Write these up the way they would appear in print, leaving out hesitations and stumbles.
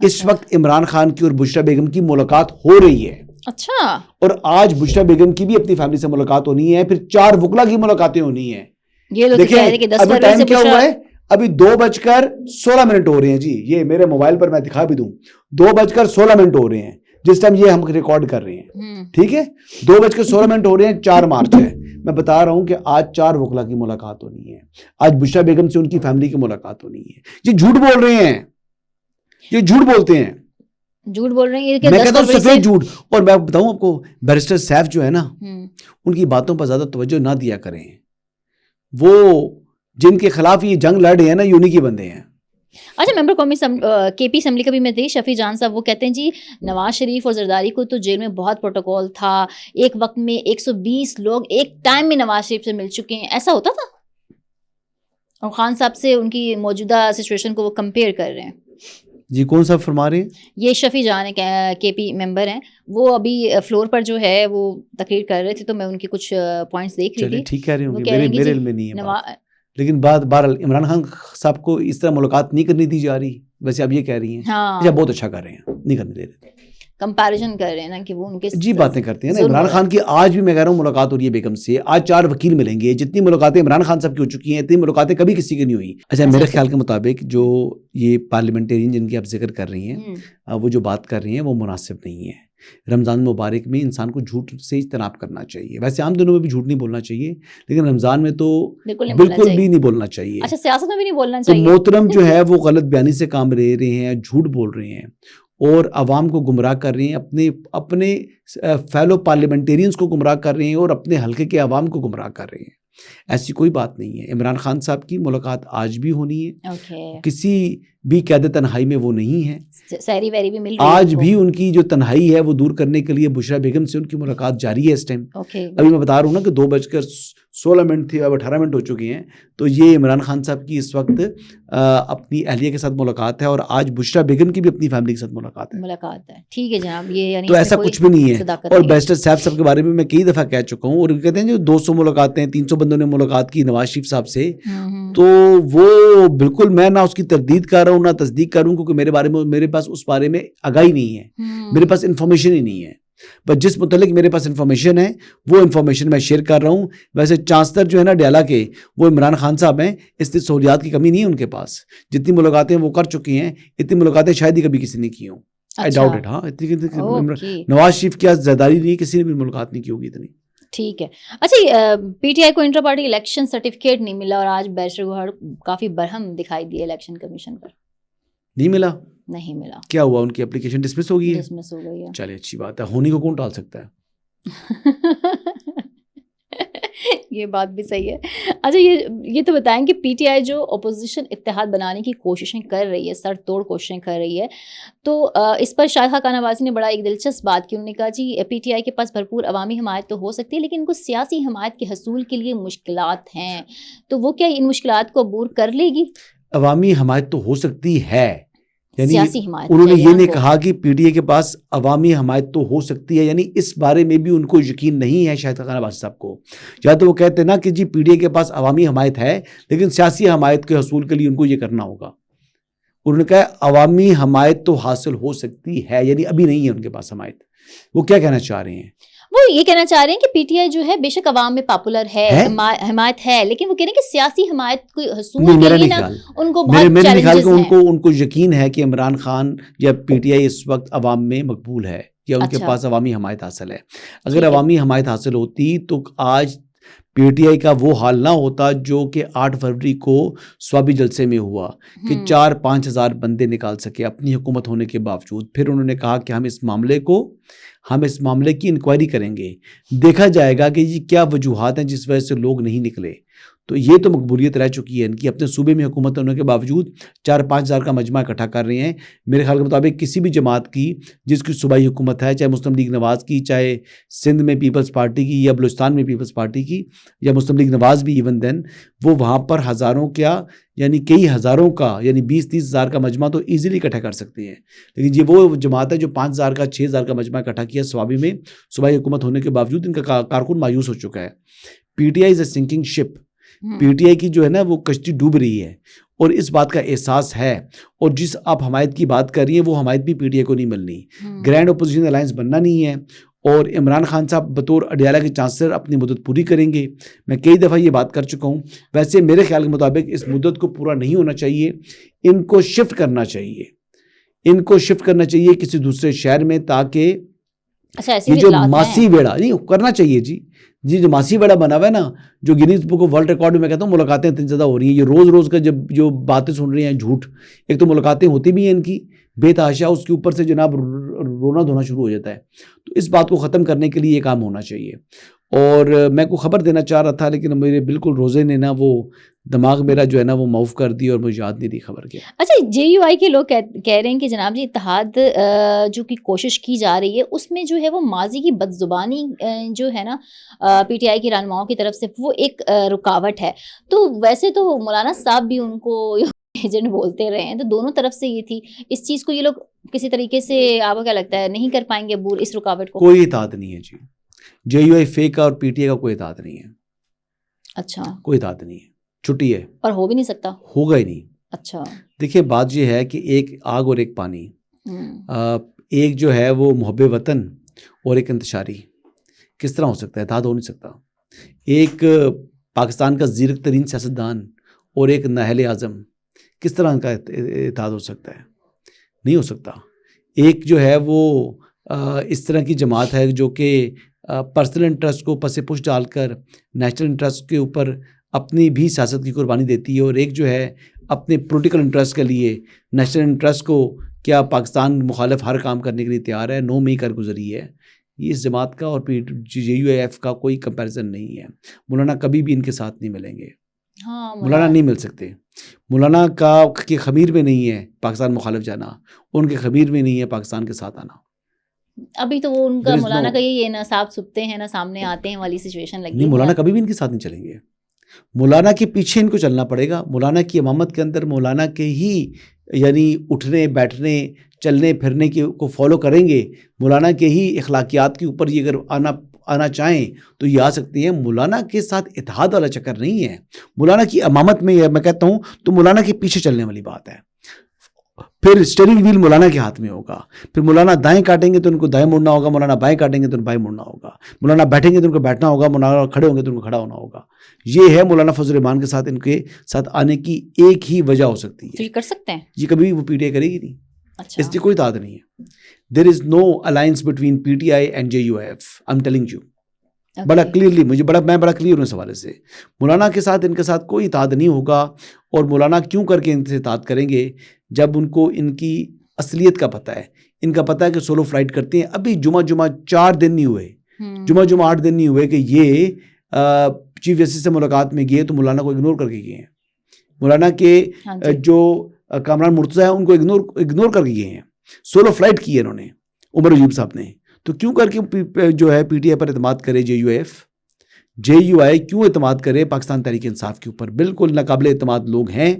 اس وقت عمران خان کی اور بشرا بیگم کی ملاقات ہو رہی ہے. اچھا. اور آج بشرا بیگم کی بھی اپنی فیملی سے ملاقات ہونی ہے, پھر 4 وکلا کی ملاقاتیں ہونی ہیں. دیکھیں ابھی ٹائم کیا ہوا ہے, ابھی 2:16 ہو رہے ہیں جی. یہ میرے موبائل پر میں دکھا بھی دوں, 2:16 ہو رہے ہیں جس ٹائم یہ ہم ریکارڈ کر رہے ہیں. ٹھیک ہے, 2:16 ہو رہے ہیں, 4 مارچ ہے. میں بتا رہا ہوں کہ آج 4 وکلا کی ملاقات ہونی ہے. آج بشرا بیگم سے ان کی فیملی کی ملاقات ہونی ہے. یہ جھوٹ بول رہے ہیں, یہ جھوٹ بولتے ہیں, جھوٹ بول رہے ہیں. میں کہتا ہوں سفید جھوٹ. اور میں بتاؤں آپ کو, بیرسٹر سیف جو ہے نا, ان کی باتوں پر زیادہ توجہ نہ دیا کریں. وہ جن کے خلاف یہ جنگ لڑ رہے ہیں نا, یونی کے بندے ہیں. اچھا, ممبر قومی کے پی اسمبلی کا بھی میں تھی, شفیع جان صاحب, وہ کہتے ہیں جی نواز شریف اور زرداری کو تو جیل میں بہت پروٹوکول تھا, ایک وقت میں 120 لوگ ایک ٹائم میں نواز شریف سے مل چکے ہیں, ایسا ہوتا تھا؟ اور خان صاحب سے ان کی موجودہ سچویشن کو وہ کمپیئر کر رہے ہیں. جی کون صاحب فرما رہے ہیں؟ یہ شفیع جان ہے, کے پی ممبر ہیں, وہ ابھی فلور پر جو ہے وہ تقریر کر رہے تھے, تو میں ان کے کچھ پوائنٹس دیکھ رہی تھی. ٹھیک کہہ رہی ہوں, میرے علم میں نہیں ہے. لیکن بہرحال عمران خان صاحب کو اس طرح ملاقات نہیں کرنی دی جا رہی. ویسے اب یہ کہہ رہی ہیں اچھا بہت اچھا کر رہے ہیں, نہیں کرنے دے رہے, کمپیریزن کر رہے ہیں نا کہ وہ ان کے جی باتیں کرتے ہیں نا. عمران خان کی آج بھی میں کہہ رہا ہوں ملاقات ہو رہی ہے بیگم سے. آج 4 وکیل ملیں گے. جتنی ملاقاتیں عمران خان صاحب کی ہو چکی ہیں, اتنی ملاقاتیں کبھی کسی کی نہیں ہوئی. اچھا, میرے خیال کے مطابق جو یہ پارلیمنٹرین جن کی آپ ذکر کر رہی ہیں, وہ جو بات کر رہی ہیں وہ مناسب نہیں ہے. رمضان مبارک میں انسان کو جھوٹ سے اجتناب کرنا چاہیے. ویسے عام دنوں میں بھی جھوٹ نہیں بولنا چاہیے, لیکن رمضان میں تو بالکل بھی نہیں بولنا چاہیے. اچھا, سیاست میں بھی نہیں بولنا چاہیے. تو محترم جو ہے وہ غلط بیانی سے کام لے رہے ہیں, جھوٹ بول رہے ہیں اور عوام کو گمراہ کر رہے ہیں, اپنے فیلو پارلیمنٹیرینز کو گمراہ کر رہے ہیں اور اپنے حلقے کے عوام کو گمراہ کر رہے ہیں. ایسی کوئی بات نہیں ہے. عمران خان صاحب کی ملاقات آج بھی ہونی ہے. کسی بھی قید تنہائی میں وہ نہیں ہے. سحری ویری بھی مل رہی ہے. آج بھی ان کی جو تنہائی ہے وہ دور کرنے کے لیے بشرا بیگم سے ان کی ملاقات جاری ہے اس ٹائم. ابھی میں بتا رہا ہوں نا کہ 2:16 تھی, اب 18 ہو چکے ہیں. تو یہ عمران خان صاحب کی اس وقت اپنی اہلیہ کے ساتھ ملاقات ہے, اور آج بشرا بیگم کی بھی اپنی فیملی کے ساتھ ملاقات ہے. ٹھیک ہے جناب, یہ تو ایسا کچھ بھی نہیں ہے. اور بیرسٹر صاحب کے بارے میں میں کئی دفعہ کہہ چکا ہوں, اور کہتے ہیں جو 200 ملاقاتیں 300 بندوں نے ملاقات کی نواز شریف صاحب سے, تو وہ بالکل میں نہ اس کی تردید کر رہا ہوں نہ تصدیق کر رہا ہوں, کیونکہ میرے پاس اس بارے میں آگاہی نہیں ہے, میرے پاس انفارمیشن ہی نہیں ہے. بس جس متعلق میرے پاس انفارمیشن ہے وہ انفارمیشن میں شیئر کر رہا ہوں. ویسے چانسلر جو ہے نا ڈیالہ کے, وہ عمران خان صاحب ہیں, اس سے سہولیات کی کمی نہیں ہے ان کے پاس. جتنی ملاقاتیں وہ کر چکی ہیں, اتنی ملاقاتیں شاید ہی کبھی کسی نے کی ہوں. I doubt it. ہاں, نواز شریف کی زرداری نہیں, کسی نے بھی ملاقات نہیں کی ہوگی اتنی. ٹھیک ہے. اچھا, پی ٹی آئی کو انٹر پارٹی الیکشن سرٹیفکیٹ نہیں ملا, اور آج بیرسٹر گوہر کافی برہم دکھائی دیے الیکشن کمیشن پر. نہیں ملا؟ نہیں ملا. کیا ہوا, ان کی اپلیکیشن ڈسمس ہو گئی ہے؟ ڈسمس ہو گئی ہے. چلے اچھی بات ہے, ہونی کو کون ٹال سکتا ہے. یہ بات بھی صحیح ہے. اچھا, یہ تو بتائیں کہ پی ٹی آئی جو اپوزیشن اتحاد بنانے کی کوششیں کر رہی ہے, سر توڑ کوششیں کر رہی ہے, تو اس پر شاہد خاقان نوازی نے بڑا ایک دلچسپ بات کی. انہوں نے کہا جی پی ٹی آئی کے پاس بھرپور عوامی حمایت تو ہو سکتی ہے, لیکن ان کو سیاسی حمایت کے حصول کے لیے مشکلات ہیں, تو وہ کیا ان مشکلات کو عبور کر لے گی؟ عوامی حمایت تو ہو سکتی ہے, یعنی حمایت انہوں نے یہ نہیں کہا کہ پی ٹی اے کے پاس عوامی حمایت تو ہو سکتی ہے, یعنی اس بارے میں بھی ان کو یقین نہیں ہے شاہد خاقان نوازی صاحب کو. یا تو وہ کہتے ہیں نا کہ جی پی ٹی اے کے پاس عوامی حمایت ہے, لیکن سیاسی حمایت کے حصول کے لیے ان کو یہ کرنا ہوگا. انہوں نے کہا عوامی حمایت تو حاصل ہو سکتی ہے, یعنی ابھی نہیں ہے ان کے پاس حمایت. وہ کیا کہنا چاہ رہے ہیں؟ وہ یہ کہنا چاہ رہے ہیں کہ پی ٹی آئی جو ہے بے شک عوام میں پاپولر ہے, حمایت ہے, لیکن وہ کہہ رہے ہیں کہ سیاسی حمایت کو حصول کے لیے نا ان کو بہت چیلنجز ہیں. ان کو یقین ہے کہ عمران خان یا پی ٹی آئی اس وقت عوام میں مقبول ہے, یا ان کے پاس عوامی حمایت حاصل ہے. اگر عوامی حمایت حاصل ہوتی تو آج پی ٹی آئی کا وہ حال نہ ہوتا جو کہ 8 فروری کو سوابی جلسے میں ہوا, کہ 4-5 ہزار بندے نکال سکے اپنی حکومت ہونے کے باوجود. پھر انہوں نے کہا کہ ہم اس معاملے کی انکوائری کریں گے, دیکھا جائے گا کہ یہ کیا وجوہات ہیں جس وجہ سے لوگ نہیں نکلے. تو یہ تو مقبولیت رہ چکی ہے ان کی, اپنے صوبے میں حکومت ہونے کے باوجود 4-5 ہزار کا مجمع اکٹھا کر رہے ہیں. میرے خیال کے مطابق کسی بھی جماعت کی جس کی صوبائی حکومت ہے, چاہے مسلم لیگ نواز کی, چاہے سندھ میں پیپلز پارٹی کی, یا بلوچستان میں پیپلز پارٹی کی, یا مسلم لیگ نواز بھی ایون دین, وہ وہاں پر ہزاروں کیا یعنی کئی ہزاروں کا, یعنی 20-30 ہزار کا مجمع تو ایزیلی اکٹھا کر سکتے ہیں. لیکن یہ وہ جماعت ہے جو 5 ہزار کا 6 ہزار کا مجمع اکٹھا کیا سوابی میں, صوبائی حکومت ہونے کے باوجود ان کا کارکن مایوس ہو چکا ہے. پی ٹی آئی از اے سنکنگ شپ, پی ٹی آئی کی جو ہے نا وہ کشتی ڈوب رہی ہے اور اس بات کا احساس ہے, اور جس آپ حمایت کی بات کر رہی ہیں وہ حمایت بھی پی ٹی آئی کو نہیں ملنی. گرینڈ اپوزیشن الائنس بننا نہیں ہے, اور عمران خان صاحب بطور اڈیالہ کے چانسلر اپنی مدت پوری کریں گے. میں کئی دفعہ یہ بات کر چکا ہوں. ویسے میرے خیال کے مطابق اس مدت کو پورا نہیں ہونا چاہیے, ان کو شفٹ کرنا چاہیے, ان کو شفٹ کرنا چاہیے کسی دوسرے شہر میں, تاکہ یہ جو ماسی بیڑا نہیں کرنا چاہیے جی جو ماسی بیڑا بنا ہوا ہے نا, جو Guinness book of world record میں کہتا ہوں ملاقاتیں اتنی زیادہ ہو رہی ہیں, یہ روز روز کا جو باتیں سن رہے ہیں جھوٹ. ایک تو ملاقاتیں ہوتی بھی ہیں ان کی بے تحاشا, اس کے اوپر سے جناب رونا دھونا شروع ہو جاتا ہے. تو اس بات کو ختم کرنے کے لیے یہ کام ہونا چاہیے. اور میں کو خبر دینا چاہ رہا تھا لیکن میرے بالکل روزے نے نا وہ دماغ میرا جو ہے نا وہ معاف کر دی اور مجھے یاد نہیں تھی خبر کیا. اچھا, جے یو آئی کے لوگ کہہ رہے ہیں کہ جناب جی اتحاد جو کی کوشش کی جا رہی ہے اس میں جو ہے وہ ماضی کی بد زبانی جو ہے نا پی ٹی آئی کی رہنماؤں کی طرف سے وہ ایک رکاوٹ ہے. تو ویسے تو مولانا صاحب بھی ان کو ایجنٹ بولتے رہے ہیں, تو دونوں طرف سے یہ تھی. اس چیز کو یہ لوگ کسی طریقے سے آپ کو کیا لگتا ہے نہیں کر پائیں گے عبور اس رکاوٹ کو؟ کوئی اتحاد نہیں ہے جی, جے یو آئی فیک کا اور پی ٹی آئی کا کوئی اتحاد نہیں ہے. اچھا, کوئی اتحاد نہیں ہے, چھٹی ہے. اور ہو بھی نہیں سکتا, ہوگا ہی نہیں. اچھا دیکھیے بات یہ ہے کہ ایک آگ اور ایک پانی, ایک جو ہے وہ محب وطن اور ایک انتشاری, کس طرح ہو سکتا ہے؟ اتحاد ہو نہیں سکتا. ایک پاکستان کا زیرک ترین سیاستدان اور ایک نااہل اعظم, کس طرح کا اتحاد ہو سکتا ہے؟ نہیں ہو سکتا. ایک جو ہے وہ اس طرح کی جماعت ہے جو کہ پرسنل انٹرسٹ کو پس پش ڈال کر نیشنل انٹرسٹ کے اوپر اپنی بھی سیاست کی قربانی دیتی ہے, اور ایک جو ہے اپنے پولیٹیکل انٹرسٹ کے لیے نیشنل انٹرسٹ کو کیا پاکستان مخالف ہر کام کرنے کے لیے تیار ہے, نو میں کر گزری ہے. یہ اس جماعت کا اور جے یو آئی ایف کا کوئی کمپیریزن نہیں ہے. مولانا کبھی بھی ان کے ساتھ نہیں ملیں گے. مولانا نہیں مل سکتے. مولانا کے خمیر میں نہیں ہے پاکستان مخالف جانا, ان کے خمیر میں نہیں ہے پاکستان کے ساتھ آنا. ابھی تو وہ ان کا مولانا کا یہ نہ صاحب چھپتے ہیں نہ سامنے آتے ہیں والی سچویشن لگی. نہیں, مولانا کبھی بھی ان کے ساتھ نہیں چلیں گے. مولانا کے پیچھے ان کو چلنا پڑے گا. مولانا کی امامت کے اندر مولانا کے ہی یعنی اٹھنے بیٹھنے چلنے پھرنے کو فالو کریں گے. مولانا کے ہی اخلاقیات کے اوپر یہ اگر آنا چاہیں تو یہ آ سکتی ہیں. مولانا کے ساتھ اتحاد والا چکر نہیں ہے. مولانا کی امامت میں میں کہتا ہوں تو مولانا کے پیچھے چلنے والی بات ہے. پھر اسٹیئرنگ ویل مولانا کے ہاتھ میں ہوگا. پھر مولانا دائیں کاٹیں گے تو ان کو دائیں مڑنا ہوگا, مولانا بائیں کاٹیں گے تو ان کو بائیں مڑنا ہوگا, مولانا بیٹھیں گے تو ان کو بیٹھنا ہوگا, مولانا کھڑے ہوں گے تو ان کو کھڑا ہونا ہوگا. یہ ہے مولانا فضل الرحمان کے ساتھ ان کے ساتھ آنے کی ایک ہی وجہ ہو سکتی ہے. یہ کر سکتے ہیں, یہ کبھی وہ پی ٹی آئی کرے گی نہیں. اچھا, اس کی کوئی اتحاد نہیں ہے. There is no alliance between P T I and J U F. I am telling you بڑا کلیئرلی, میں بڑا کلیئر ہوں اس حوالے سے. مولانا کے ساتھ ان کے ساتھ کوئی اتحاد نہیں ہوگا. اور مولانا کیوں کر کے ان سے اتحاد کریں گے جب ان کو ان کی اصلیت کا پتہ ہے. ان کا پتہ ہے کہ سولو فلائٹ کرتے ہیں. ابھی جمعہ 4 دن نہیں ہوئے, جمعہ 8 دن نہیں ہوئے کہ یہ چیف جسٹس سے ملاقات میں گئے تو مولانا کو اگنور کر کے گئے ہیں. مولانا کے جو کامران مرتضیٰ ہیں ان کو اگنور کر کے گئے ہیں. سولو فلائٹ کی ہے انہوں نے, عمر ایوب صاحب نے. تو کیوں کر کے جو ہے پی ٹی آئی پر اعتماد کرے جے یو ایف, جے یو آئی کیوں اعتماد کرے پاکستان تحریک انصاف کے اوپر؟ بالکل ناقابل اعتماد لوگ ہیں,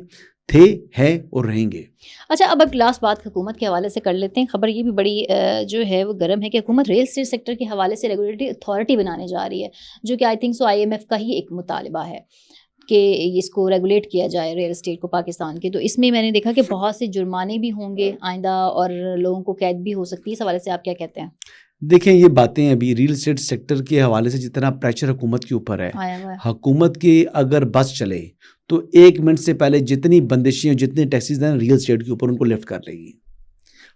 تھے, ہیں اور رہیں گے. اچھا, اب لاسٹ بات حکومت کے حوالے سے کر لیتے ہیں. خبر یہ بھی بڑی جو ہے وہ گرم ہے کہ حکومت ریل اسٹیٹ سیکٹر کے حوالے سے ریگولیٹری اتھارٹی بنانے جا رہی ہے, جو کہ I think so IMF کا ہی ایک مطالبہ ہے کہ اس کو ریگولیٹ کیا جائے ریل اسٹیٹ کو پاکستان کے. تو اس میں نے دیکھا کہ بہت سے جرمانے بھی ہوں گے آئندہ اور لوگوں کو قید بھی ہو سکتی ہے. اس حوالے سے آپ کیا کہتے ہیں؟ دیکھیں یہ باتیں ابھی ریل اسٹیٹ سیکٹر کے حوالے سے جتنا پریشر حکومت کے اوپر ہے, حکومت کی اگر بس چلے تو 1 منٹ سے پہلے جتنی بندشیں جتنے ٹیکسیز ہیں ریل اسٹیٹ کے اوپر ان کو لفٹ کر لے گی.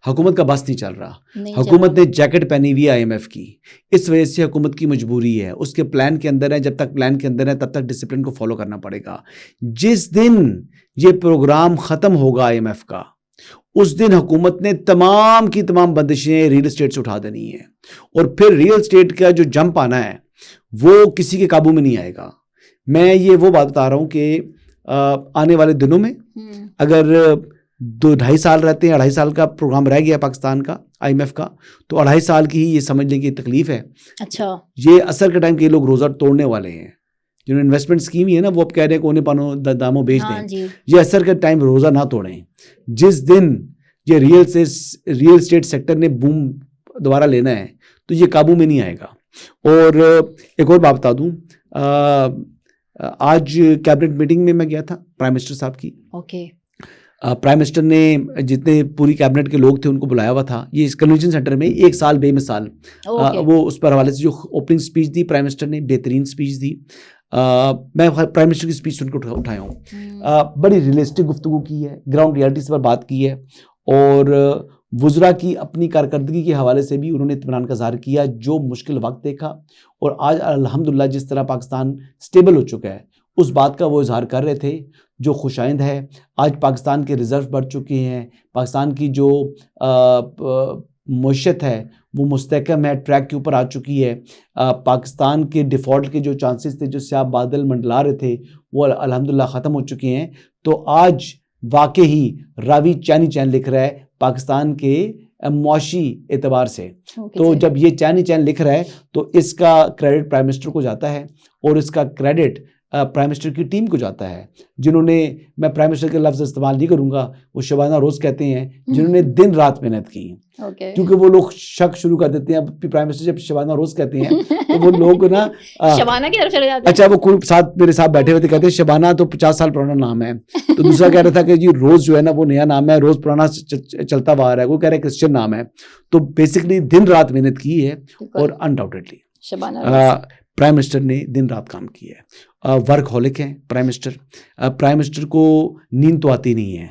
حکومت کا بس نہیں چل رہا. حکومت نے جیکٹ پہنی ہوئی ہے آئی ایم ایف کی, اس وجہ سے حکومت کی مجبوری ہے. اس کے پلان کے اندر ہے, جب تک پلان کے اندر ہے تب تک ڈسپلن کو فالو کرنا پڑے گا. جس دن یہ پروگرام ختم ہوگا آئی ایم ایف کا, اس دن حکومت نے تمام کی تمام بندشیں ریل اسٹیٹ سے اٹھا دینی ہیں. اور پھر ریل اسٹیٹ کا جو جمپ آنا ہے وہ کسی کے قابو میں نہیں آئے گا. میں یہ وہ بات بتا رہا ہوں کہ آنے والے دنوں میں اگر 2-2.5 سال رہتے ہیں, 2.5 سال کا پروگرام رہ گیا پاکستان کا آئی ایم ایف کا, تو 2.5 سال کی ہی یہ سمجھ لیں کہ تکلیف ہے. اچھا, یہ اثر کے ٹائم کے لوگ روزہ توڑنے والے ہیں. جو انویسٹمنٹ اسکیم ہی ہے نا, وہ اب کہہ رہے ہیں کہ انہیں پانوں داموں بیچ دیں. یہ اثر کے ٹائم روزہ نہ توڑیں. جس دن یہ ریل اسٹیٹ سیکٹر نے بوم دوبارہ لینا ہے تو یہ قابو میں نہیں آئے گا. اور ایک اور بات بتا دوں, آج کیبنٹ میٹنگ میں گیا تھا پرائم منسٹر صاحب کی. اوکے. پرائم منسٹر نے جتنے پوری کیبنٹ کے لوگ تھے ان کو بلایا ہوا تھا یہ اس کنونشن سینٹر میں 1 سال بے مثال. وہ اس پر حوالے سے جو opening speech the prime minister نے بہترین اسپیچ دی. میں پرائم منسٹر کی اسپیچ سن کے اٹھایا ہوں. بڑی ریئلسٹک گفتگو کی ہے, گراؤنڈ ریالٹیز پر بات کی ہے, اور وزراء کی اپنی کارکردگی کے حوالے سے بھی انہوں نے اطمینان کا اظہار کیا. جو مشکل وقت دیکھا اور آج الحمدللہ جس طرح پاکستان اسٹیبل ہو چکا ہے اس بات کا وہ اظہار کر رہے تھے جو خوش آئند ہے. آج پاکستان کے ریزرو بڑھ چکے ہیں, پاکستان کی جو معیشت ہے وہ مستحکم ہے, ٹریک کے اوپر آ چکی ہے. پاکستان کے ڈیفالٹ کے جو چانسز تھے, جو سیاہ بادل منڈلا رہے تھے, وہ الحمدللہ ختم ہو چکے ہیں. تو آج واقعی راوی چینی چین لکھ رہا ہے پاکستان کے معاشی اعتبار سے. تو جب یہ چینی چین لکھ رہا ہے تو اس کا کریڈٹ پرائم منسٹر کو جاتا ہے, اور اس کا کریڈٹ پرائم منسٹر کی ٹیم کو جاتا ہے, جنہوں نے, میں پرائم منسٹر کے لفظ استعمال نہیں کروں گا, وہ شبانہ روز کہتے ہیں, جنہوں نے دن رات محنت کی. کیونکہ وہ لوگ شک شروع کر دیتے ہیں پرائم منسٹر جب شبانہ روز کہتے ہیں تو وہ لوگ نا شبانہ کی طرف چلے جاتے ہیں. اچھا, وہ کوئی ساتھ میرے ساتھ بیٹھے ہوئے تھے, کہتے ہیں شبانہ تو 50 سال پرانا نام ہے. تو دوسرا کہہ رہا تھا کہ جی روز جو ہے نا وہ نیا نام ہے, روز پرانا چلتا ہوا آ رہا ہے. وہ کہہ رہا ہے کرسچن نام ہے. تو بیسکلی دن رات محنت کی ہے, اور انڈاؤٹیڈلی پرائم منسٹر نے دن رات کام کیا ہے. ورک ہولک ہیں پرائم منسٹر. پرائم منسٹر کو نیند تو آتی نہیں ہے,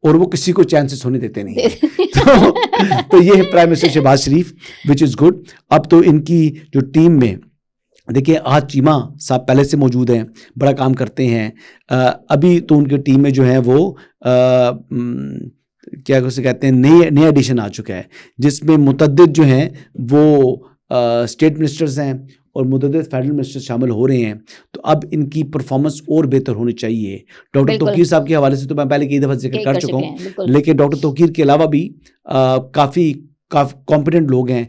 اور وہ کسی کو چین سے سونے دیتے نہیں ہیں. تو یہ ہے prime minister Shehbaz Sharif, which is good. اب تو ان کی جو ٹیم میں دیکھیں, آج چیمہ صاحب پہلے سے موجود ہیں, بڑا کام کرتے ہیں. ابھی تو ان کی ٹیم میں جو ہیں وہ کیا اسے کہتے ہیں نیا ایڈیشن آ چکا ہے, جس میں متعدد جو ہیں وہ اسٹیٹ منسٹرز ہیں اور متعدد فیڈرل منسٹر شامل ہو رہے ہیں. تو اب ان کی پرفارمنس اور بہتر ہونی چاہیے. ڈاکٹر توقیر صاحب کے حوالے سے تو میں پہلے کئی دفعہ ذکر کر چکا ہوں, لیکن ڈاکٹر توقیر کے علاوہ بھی کافی کمپیٹنٹ لوگ ہیں.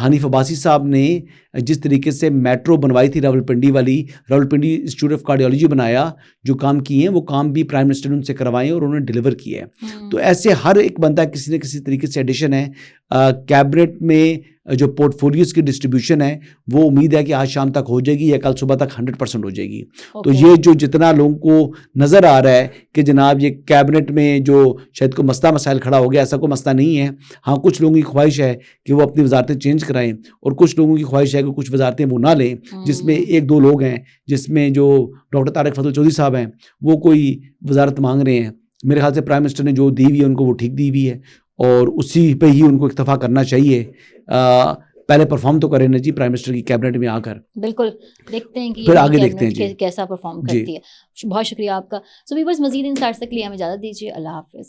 حنیف عباسی صاحب نے جس طریقے سے میٹرو بنوائی تھی راولپنڈی والی, راولپنڈی انسٹیٹیوٹ آف کارڈیالوجی بنایا, جو کام کیے ہیں وہ کام بھی پرائم منسٹر نے ان سے کروائے اور انہوں نے ڈیلیور کیا ہے. تو ایسے ہر ایک بندہ کسی نہ کسی طریقے سے ایڈیشن ہے. کیبنٹ میں جو پورٹ فولیوز کی ڈسٹریبیوشن ہے وہ امید ہے کہ آج شام تک ہو جائے گی یا کل صبح تک 100% ہو جائے گی. تو یہ جو جتنا لوگوں کو نظر آ رہا ہے کہ جناب یہ کیبنٹ میں جو شاید کو مسئلہ مسائل کھڑا ہو گیا, ایسا کوئی مسئلہ نہیں ہے. ہاں, کچھ لوگوں کی خواہش ہے کہ وہ اپنی وزارتیں چینج کرائیں, اور کچھ لوگوں کی خواہش ہے کہ کچھ وزارتیں وہ نہ لیں, جس میں 1-2 لوگ ہیں, جس میں جو ڈاکٹر طارق فضل چودھری صاحب ہیں وہ کوئی وزارت مانگ رہے ہیں. میرے خیال سے پرائم منسٹر نے جو دی ہوئی ہے ان کو وہ ٹھیک دی ہوئی ہے, اور اسی پہ ہی ان کو اکتفا کرنا چاہیے. پہلے پرفارم تو کریں نا جی پرائم منسٹر کی کیبنٹ میں آ کر, بالکل دیکھتے ہیں کہ پھر آگے دیکھتے ہیں جی کیسا پرفارم کرتی ہے. بہت شکریہ آپ کا. سو ویورز, مزید انسائٹس کے لیے ہمیں اجازت دیجیے. اللہ حافظ.